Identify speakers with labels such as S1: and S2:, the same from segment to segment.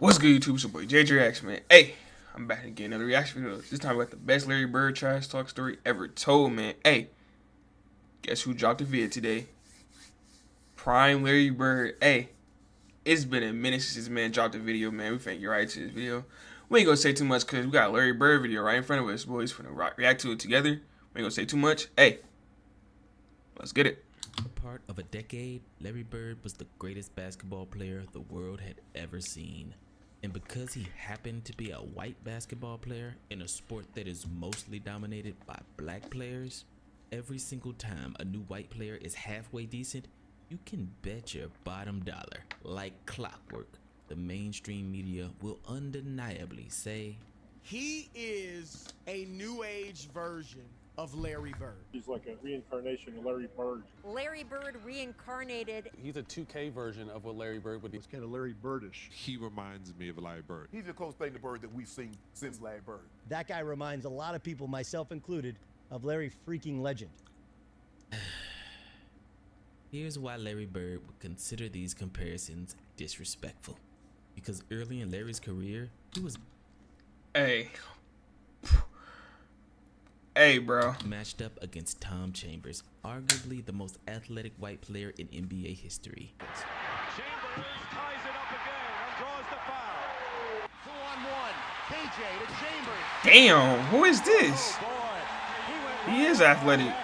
S1: What's good, YouTube? It's your boy JJ Reacts, man. Hey, I'm back again, another reaction video. This time we got the best Larry Bird trash talk story ever told, man. Hey, guess who dropped a video today? Prime Larry Bird. Hey, it's been a minute since this man dropped a video, man. We finna get right to this video. We ain't gonna say too much because we got a Larry Bird video right in front of us, boys. Finna react to it together. We ain't gonna say too much. Hey, let's get it.
S2: A part of a decade, Larry Bird was the greatest basketball player the world had ever seen. And because he happened to be a white basketball player in a sport that is mostly dominated by black players, every single time a new white player is halfway decent, you can bet your bottom dollar, like clockwork, the mainstream media will undeniably say,
S3: he is a new age version of Larry Bird.
S4: He's like a reincarnation of Larry Bird.
S5: Larry Bird reincarnated.
S6: He's a 2K version of what Larry Bird would be.
S4: It's kind of Larry Birdish.
S7: He reminds me of Larry Bird.
S8: He's the closest thing to Bird that we've seen since Larry Bird.
S9: That guy reminds a lot of people, myself included, of Larry freaking Legend.
S2: Here's why Larry Bird would consider these comparisons disrespectful. Because early in Larry's career, he was
S1: Hey, bro.
S2: matched up against Tom Chambers, arguably the most athletic white player in NBA history.
S10: Chambers ties it up again and draws the foul.
S3: 2-on-1. KJ to Chambers.
S1: Damn, who is this? He is athletic.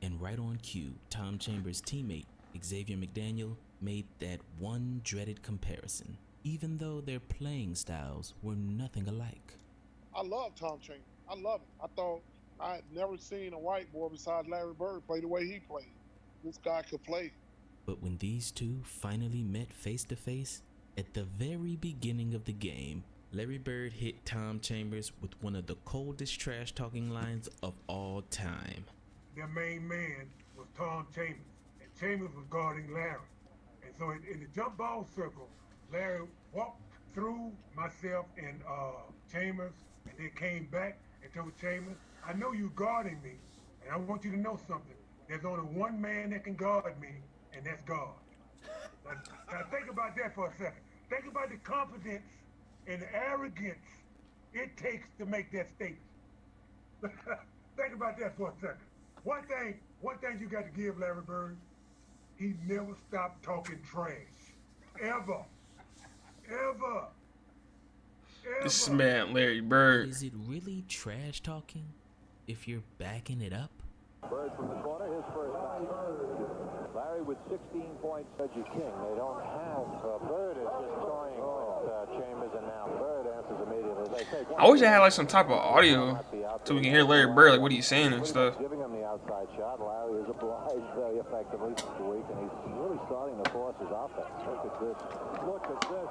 S2: And right on cue, Tom Chambers' teammate, Xavier McDaniel, made that one dreaded comparison, even though their playing styles were nothing alike.
S4: I love Tom Chambers. I love him. I thought I had never seen a white boy besides Larry Bird play the way he played. This guy could play.
S2: But when these two finally met face to face, at the very beginning of the game, Larry Bird hit Tom Chambers with one of the coldest trash talking lines of all time.
S11: Their main man was Tom Chambers, and Chambers was guarding Larry. And so in the jump ball circle, Larry walked through myself and Chambers, and then came back and told Chambers, I know you guarding me, and I want you to know something. There's only one man that can guard me, and that's God. Now think about that for a second. Think about the confidence and the arrogance it takes to make that statement. Think about that for a second. One thing you got to give Larry Bird, he never stopped talking trash. Ever.
S1: This man, Larry Bird.
S2: Is it really trash talking if you're backing it up?
S10: Bird from the corner, his first night. Larry with 16 points. Reggie King. They don't have Bird is just toying with Chambers, and now Bird answers immediately. They take
S1: I wish I had like some type of audio so we can hear Larry Bird, like what he's saying and stuff.
S10: Giving him the outside shot. Larry is obliged very effectively this week, and he's really starting to force his offense. Look at this. Look at this.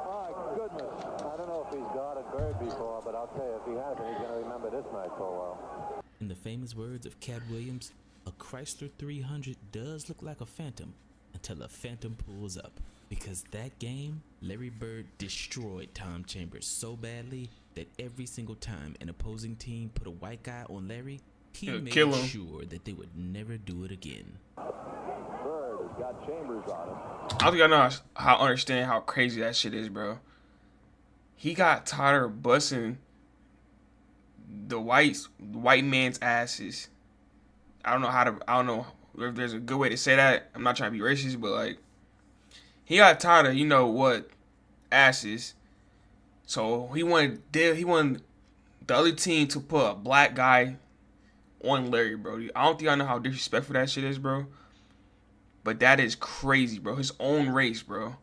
S10: My goodness. I don't know if he's guarded Bird before, but I'll tell you, if he hasn't, he's going to remember this night for a while.
S2: In the famous words of Cat Williams, a Chrysler 300 does look like a phantom until a phantom pulls up. Because that game, Larry Bird destroyed Tom Chambers so badly that every single time an opposing team put a white guy on Larry, he made sure that they would never do it again.
S10: Bird has got Chambers on him.
S1: I don't think I know how understand how crazy that shit is, bro. He got tired of busting the white man's asses. I don't know if there's a good way to say that. I'm not trying to be racist, but like he got tired of what asses. So he wanted the other team to put a black guy on Larry, bro. I don't think I know how disrespectful that shit is, bro. But that is crazy, bro. His own race, bro.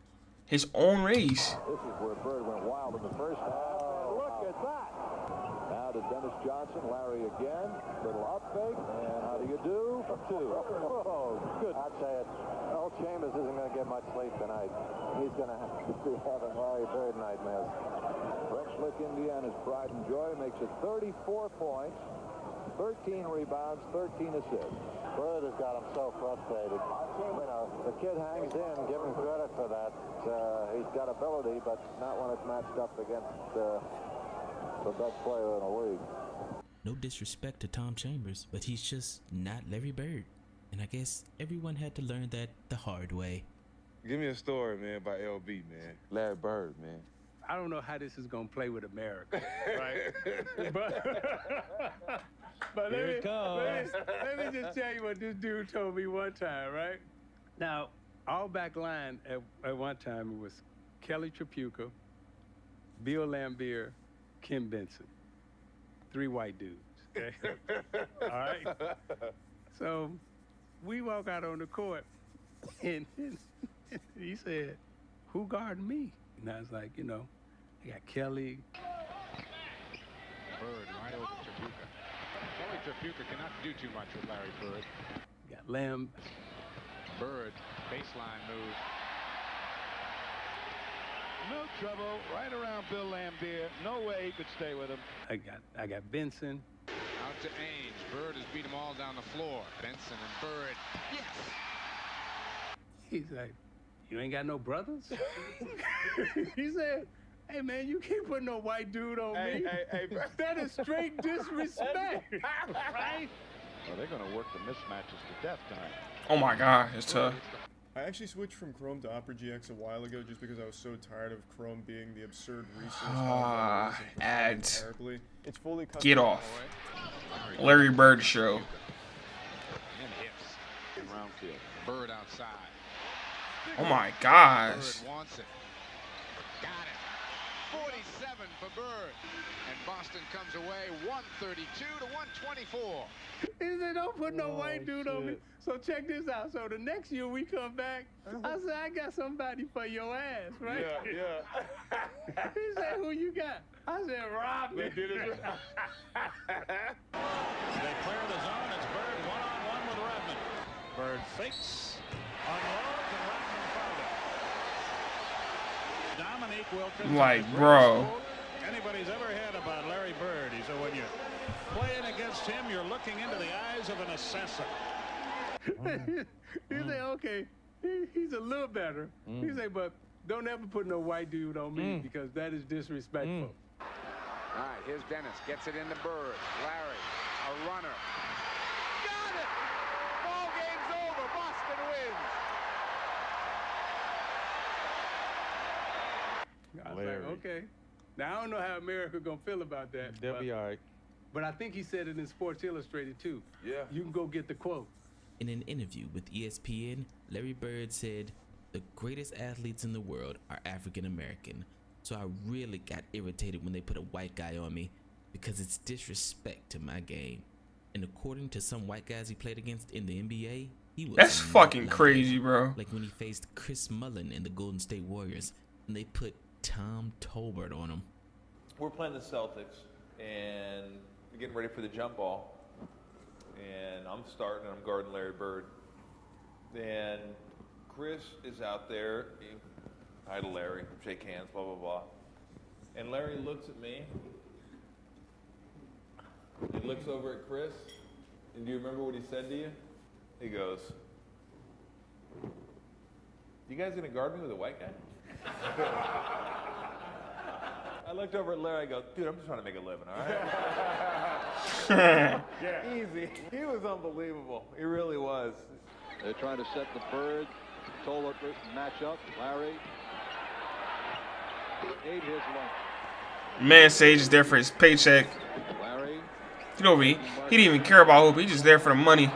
S1: His own race.
S10: This is where Bird went wild in the first half. Look at that. Now to Dennis Johnson, Larry again. Little up fake. And how do you do? For two. Oh, good. I'd say it. Earl Chambers isn't going to get much sleep tonight. He's going to have to be having Larry Bird nightmares. Rex Lick, Indiana's pride and joy, makes it 34 points, 13 rebounds, 13 assists. Bird has got him so frustrated. You know, the kid hangs in. Give him credit for that. He's got ability, but not when it's matched up against the best player in the league.
S2: No disrespect to Tom Chambers, but he's just not Larry Bird. And I guess everyone had to learn that the hard way.
S12: Give me a story, man, about LB, man. Larry Bird, man.
S6: I don't know how this is gonna play with America, right? but but let me just tell you what this dude told me one time, right? Now, all back line at one time it was Kelly Tripucka, Bill Laimbeer, Kim Benson. 3 white dudes, okay? All right? So we walk out on the court, and he said, who guarding me? And I was like, you know, I got Kelly.
S10: Bird right over Tripucka. Kelly Tripucka cannot do too much with Larry Bird.
S6: Got Lamb.
S10: Bird, baseline move. No trouble, right around Bill Laimbeer. No way he could stay with him.
S6: I got Benson.
S10: Out to Ainge. Bird has beat them all down the floor. Benson and Bird. Yes!
S6: He's like, you ain't got no brothers? He said, hey, man, you can't put no white dude on me.
S12: Hey,
S6: that is straight disrespect, right?
S10: Well, they're going to work the mismatches to death tonight.
S1: Oh my God, it's tough.
S13: I actually switched from Chrome to Opera GX a while ago just because I was so tired of Chrome being the absurd resource.
S1: Ads.
S13: It's fully
S1: Get off. Larry Bird show.
S10: And hips. In round field. Bird outside.
S1: Oh my gosh.
S10: Bird wants it. Got it. 47 for Bird. And Boston comes away 132 to 124.
S6: He said, don't put no white dude on me. So check this out. So the next year we come back, I said, I got somebody for your ass, right?
S12: Yeah.
S6: He said, who you got? I said, Rob.
S12: They did it.
S10: They clear the zone. It's Bird one-on-one with Rodman. Bird fakes, unloads, and Rodman fouled it. Dominique Wilkins.
S1: Like, bro.
S10: Anybody's ever had about Larry Bird. He said, when you're playing against him, you're looking into the eyes of an assassin.
S6: He said, okay, he's a little better. He said, but don't ever put no white dude on me because that is disrespectful.
S10: All right, here's Dennis. Gets it into Bird. Larry, a runner. Got it! Ball game's over. Boston wins.
S6: I was like, okay. Now, I don't know how America gonna feel about that.
S12: They'll be all right.
S6: But I think he said it in Sports Illustrated, too.
S12: Yeah.
S6: You can go get the quote.
S2: In an interview with ESPN, Larry Bird said, the greatest athletes in the world are African American. So I really got irritated when they put a white guy on me because it's disrespect to my game. And according to some white guys he played against in the NBA, he was
S1: That's
S2: not
S1: fucking
S2: like
S1: crazy,
S2: it.
S1: bro.
S2: Like when he faced Chris Mullin in the Golden State Warriors and they put Tom Tolbert on him.
S14: We're playing the Celtics and we're getting ready for the jump ball. And I'm starting and I'm guarding Larry Bird. And Chris is out there. Hi to Larry, shake hands, blah, blah, blah. And Larry looks at me. He looks over at Chris. And do you remember what he said to you? He goes, you guys gonna guard me with a white guy? I looked over at Larry, I go, dude, I'm just trying to make a living, all right? Yeah, easy. He was unbelievable. He really was.
S10: They're trying to set the Bird, Tolbert match up. Larry ate his lunch.
S1: Man, Sage is there for his paycheck.
S10: Larry.
S1: You know, he didn't even care about hoop. He's just there for the money.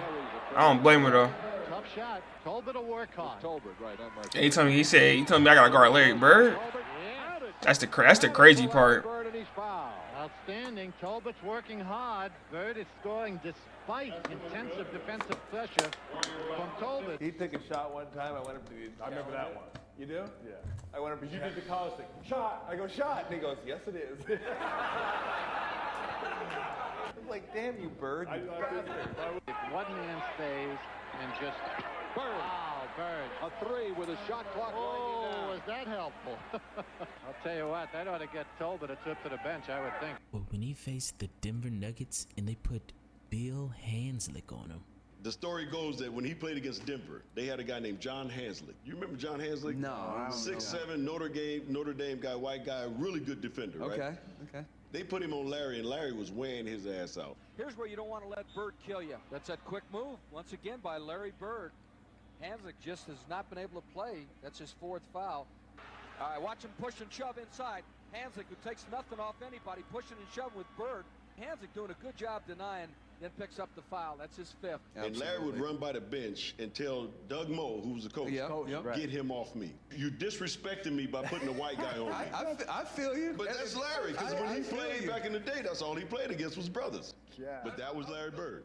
S1: I don't blame him though.
S15: Tough shot. Tolbert will work hard.
S10: Tolbert, right?
S1: Yeah, he told me I gotta guard Larry Bird. That's the crazy part.
S15: Outstanding. Tolbert's working hard. Bird is scoring despite intensive defensive pressure from Tolbert.
S14: He took a shot one time. I went up to the.
S12: I remember that one.
S14: You do?
S12: Yeah.
S14: I went up to
S12: You did the college thing.
S14: shot. I go, shot. And he goes, yes, it is. I'm like, damn you, Bird. You bastard.
S15: If one man stays and just
S10: Bird.
S15: wow, Bird.
S10: A three with a shot clock winding down.
S15: Was that helpful? I'll tell you what, that ought to get Tolbert a trip to the bench, I would think.
S2: But when he faced the Denver Nuggets and they put Bill Hanslick on him.
S16: The story goes that when he played against Denver, they had a guy named John Hanslick. You remember John Hanslick?
S17: No, I don't
S16: 6'7", Notre Dame guy, white guy, really good defender, right?
S17: Okay.
S16: They put him on Larry, and Larry was wearing his ass out.
S18: Here's where you don't want to let Bird kill you. That's that quick move, once again, by Larry Bird.
S17: Hanslick just has not been able to play. That's his 4th foul. All right, watch him push and shove inside. Hanslick, who takes nothing off anybody, pushing and shoving with Bird. Hanslick doing a good job denying, then picks up the foul. That's his 5th.
S16: And Larry would run by the bench and tell Doug Moe, who was the coach, get him off me. You disrespected me by putting a white guy on me.
S12: I feel you.
S16: But that's Larry, because when he played back in the day, that's all he played against was brothers.
S8: Yeah.
S16: But that was Larry Bird.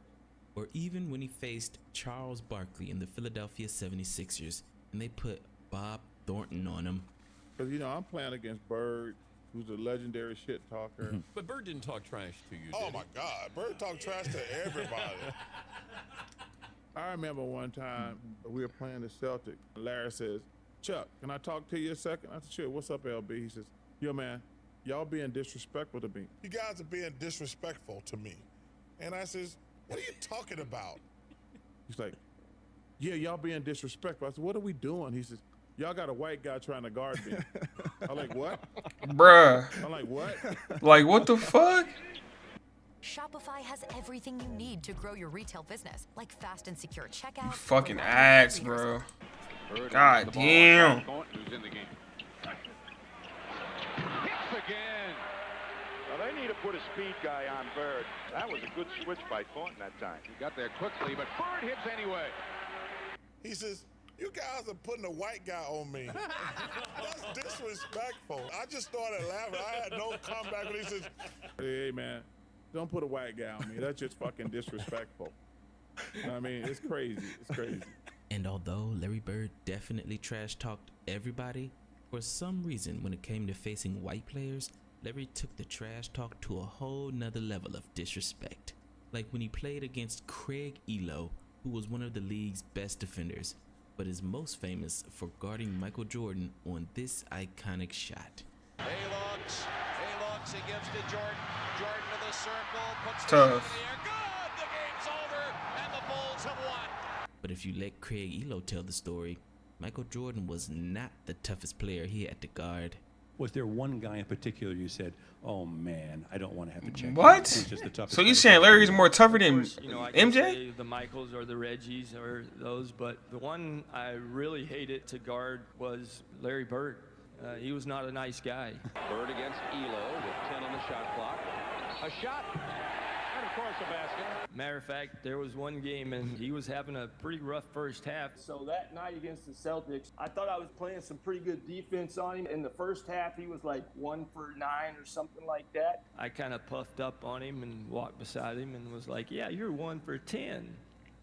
S2: Or even when he faced Charles Barkley in the Philadelphia 76ers and they put Bob Thornton on him.
S18: Because, I'm playing against Bird, who's a legendary shit talker.
S19: But Bird didn't talk trash to you,
S20: Oh,
S19: did
S20: my God. Bird talked trash to everybody.
S18: I remember one time we were playing the Celtics. Larry says, Chuck, can I talk to you a second? I said, sure. What's up, LB? He says, yo, man, y'all being disrespectful to me.
S20: You guys are being disrespectful to me. And I says, what are you talking about?
S18: He's like, yeah, y'all being disrespectful. I said, what are we doing? He says, y'all got a white guy trying to guard me. I'm like, what?
S1: Bruh.
S18: I'm like, what?
S1: Like, what the fuck?
S21: Shopify has everything you need to grow your retail business, like fast and secure checkout.
S1: You fucking ass, bro. God damn.
S10: Who's in the game? Hits again. Well, they need to put a speed guy on Bird. That was a good switch by Thornton that time. He got there quickly, but Bird hits anyway.
S20: He says, you guys are putting a white guy on me. That's disrespectful. I just started laughing. I had no comeback when he says,
S18: hey, man, don't put a white guy on me. That's just fucking disrespectful. I mean, it's crazy. It's crazy.
S2: And although Larry Bird definitely trash-talked everybody, for some reason when it came to facing white players, Larry took the trash talk to a whole nother level of disrespect. Like when he played against Craig Ehlo, who was one of the league's best defenders, but is most famous for guarding Michael Jordan on this iconic shot.
S10: He looks against it, Jordan to the circle, puts
S1: Tough.
S10: the in the air, good, the game's over, and the Bulls have won.
S2: But if you let Craig Ehlo tell the story, Michael Jordan was not the toughest player he had to guard.
S22: Was there one guy in particular you said, oh man, I don't want to have to check?
S1: What?
S22: He's just the toughest
S1: So you
S22: player.
S1: saying Larry's more tougher than
S23: I can
S1: MJ?
S23: say the Michaels or the Reggies or those, but the one I really hated to guard was Larry Bird. He was not a nice guy.
S10: Bird against Ehlo with 10 on the shot clock. A shot, and of course a basket.
S23: Matter of fact, there was one game and he was having a pretty rough first half.
S24: So that night against the Celtics, I thought I was playing some pretty good defense on him. In the first half, he was like 1 for 9 or something like that.
S23: I kind of puffed up on him and walked beside him and was like, yeah, you're 1 for 10.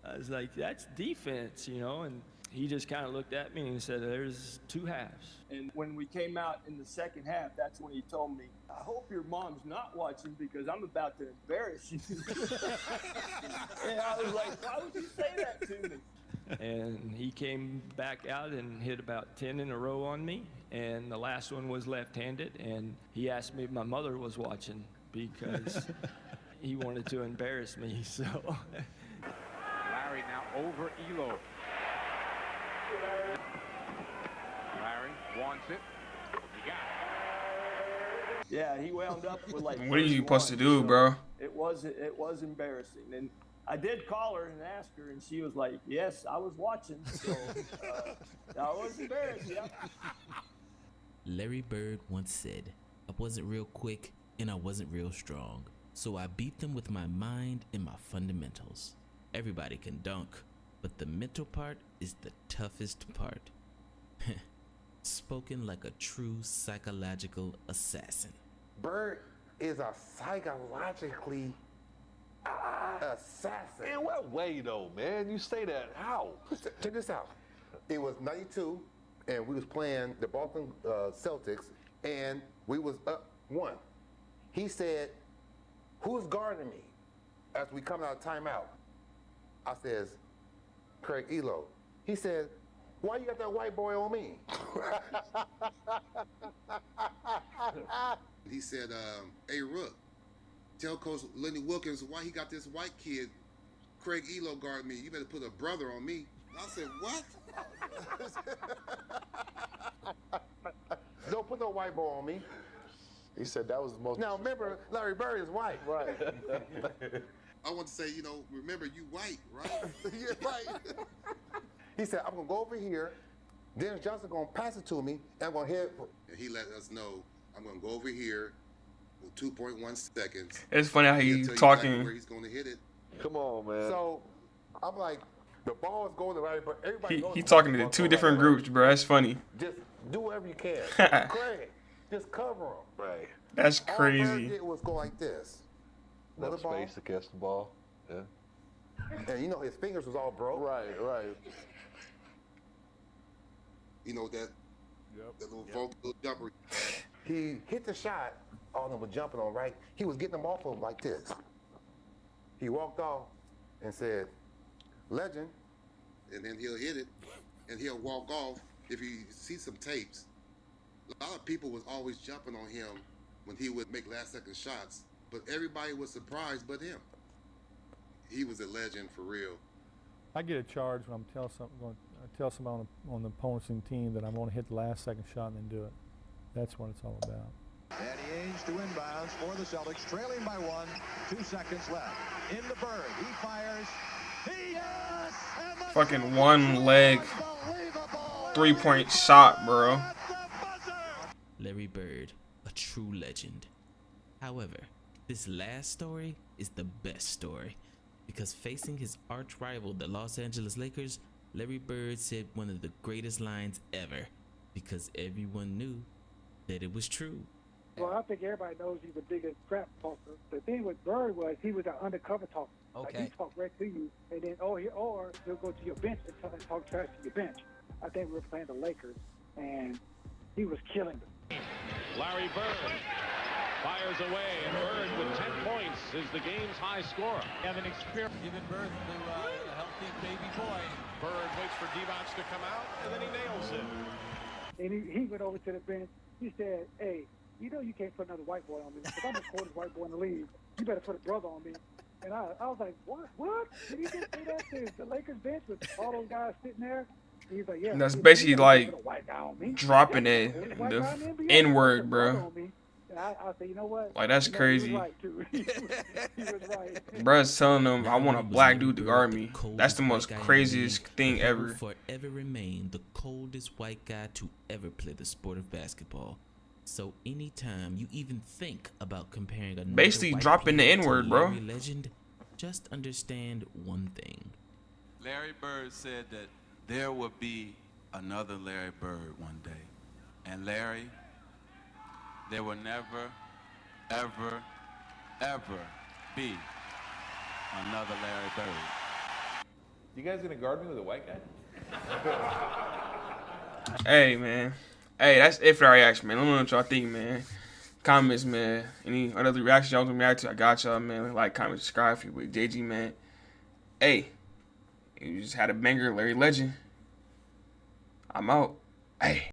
S23: I was like, that's defense, and he just kind of looked at me and said, there's 2 halves.
S24: And when we came out in the second half, that's when he told me, I hope your mom's not watching because I'm about to embarrass you. And I was like, why would you say that to me?
S23: And he came back out and hit about 10 in a row on me. And the last one was left-handed. And he asked me if my mother was watching because he wanted to embarrass me. So
S10: Larry now over Ehlo. Larry wants it. He got it.
S24: Yeah, he wound up with like.
S1: What are you supposed to
S24: 31,
S1: do,
S24: so
S1: bro?
S24: It was embarrassing, and I did call her and ask her, and she was like, "Yes, I was watching." So I was embarrassed. Yeah.
S2: Larry Bird once said, I wasn't real quick and I wasn't real strong, so I beat them with my mind and my fundamentals. Everybody can dunk, but the mental part is the toughest part. Spoken like a true psychological assassin.
S12: Bird is a psychologically assassin.
S10: In what way, though, man? You say that, how?
S12: Check this out. It was 92, and we was playing the Boston Celtics, and we was up 1. He said, who's guarding me? As we come out of timeout, I says, Craig Ehlo. He said, why you got that white boy on me?
S25: He said, hey, Rook, tell Coach Lenny Wilkins why he got this white kid, Craig Ehlo, guard me. You better put a brother on me. I said, what?
S12: Don't put no white boy on me.
S26: He said that was the most.
S12: Now remember, Larry Bird is white.
S26: Right.
S25: I want to say, remember you white, right?
S12: Yeah, right. He said, I'm going to go over here. Dennis Johnson going to pass it to me, and I'm going to hit.
S25: And he let us know, I'm going to go over here with 2.1 seconds.
S1: It's funny how
S25: He'll
S1: he's
S25: tell you
S1: talking.
S25: exactly where he's going to hit it.
S26: Come on, man.
S12: So I'm like, the ball is going the right, but everybody knows
S1: He
S12: the
S1: talking to
S12: ball's
S1: two
S12: going
S1: different
S12: right, right?
S1: groups, bro. That's funny.
S12: Just do whatever you can. Craig, just cover him.
S26: Right.
S1: That's
S12: All Bird
S1: crazy.
S12: did was go like this.
S26: No
S12: The ball.
S26: space to catch the ball. Yeah.
S12: And you know his fingers was all broke.
S26: Right, right.
S25: You know that little vocal jumper.
S12: He hit the shot. All of them were jumping on, right? He was getting them off of him like this. He walked off and said, legend.
S25: And then he'll hit it, and he'll walk off. If you see some tapes, a lot of people was always jumping on him when he would make last-second shots, but everybody was surprised but him. He was a legend for real.
S3: I get a charge when I'm tell somebody on the opposing team that I'm going to hit the last second shot and then do it. That's what it's all about.
S10: Danny Ainge to inbounds for the Celtics, trailing by 1, 2 seconds left. In the Bird, he fires. Yes!
S1: Fucking one leg 3-point shot, bro.
S2: Larry Bird, a true legend. However, this last story is the best story because facing his arch rival, the Los Angeles Lakers, Larry Bird said one of the greatest lines ever because everyone knew that it was true.
S4: Well, I think everybody knows he's the biggest crap talker. The thing with Bird was he was an undercover talker.
S5: Okay.
S4: Like he talked right to you, and then or he'll go to your bench and talk trash to your bench. I think we were playing the Lakers, and he was killing them.
S7: Larry Bird fires away, and Bird with 10 points is the game's high scorer.
S5: Have an experience giving birth to a healthy baby boy.
S7: Bird waits for Divac to come out, and then he nails it.
S4: And he went over to the bench. He said, "Hey, you know you can't put another white boy on me because I'm the coldest white boy in the league. You better put a brother on me." And I was like, "What? Did he just say that to the Lakers bench with all those guys sitting there?" He's like, "Yeah."
S1: And that's
S4: you
S1: basically
S4: better
S1: like
S4: put a white guy on me.
S1: dropping
S4: Yeah,
S1: it,
S4: the white
S1: the
S4: guy in the NBA,
S1: N-word,
S4: put a brother
S1: bro.
S4: on me. And I said, you know what?
S1: Like, that's
S4: You know,
S1: crazy.
S4: He was right, too. he was right.
S1: Bruh's telling them, I want a black dude to guard me. That's the most craziest thing
S2: He will
S1: ever.
S2: forever remain the coldest white guy to ever play the sport of basketball. So anytime you even think about comparing another
S1: Basically
S2: white
S1: dropping the
S2: player to
S1: N-word, bro.
S2: Larry Legend, just understand one thing.
S9: Larry Bird said that there would be another Larry Bird one day. And Larry, there will never, ever, ever be another Larry Bird.
S14: You guys gonna guard me with a white guy?
S1: Hey, man. Hey, that's it for our reaction, man. Let me know what y'all think, man. Comments, man. Any other reactions y'all want to react to, I got y'all, man. Like, comment, subscribe if you with JG, man. Hey, you just had a banger, Larry Legend. I'm out. Hey.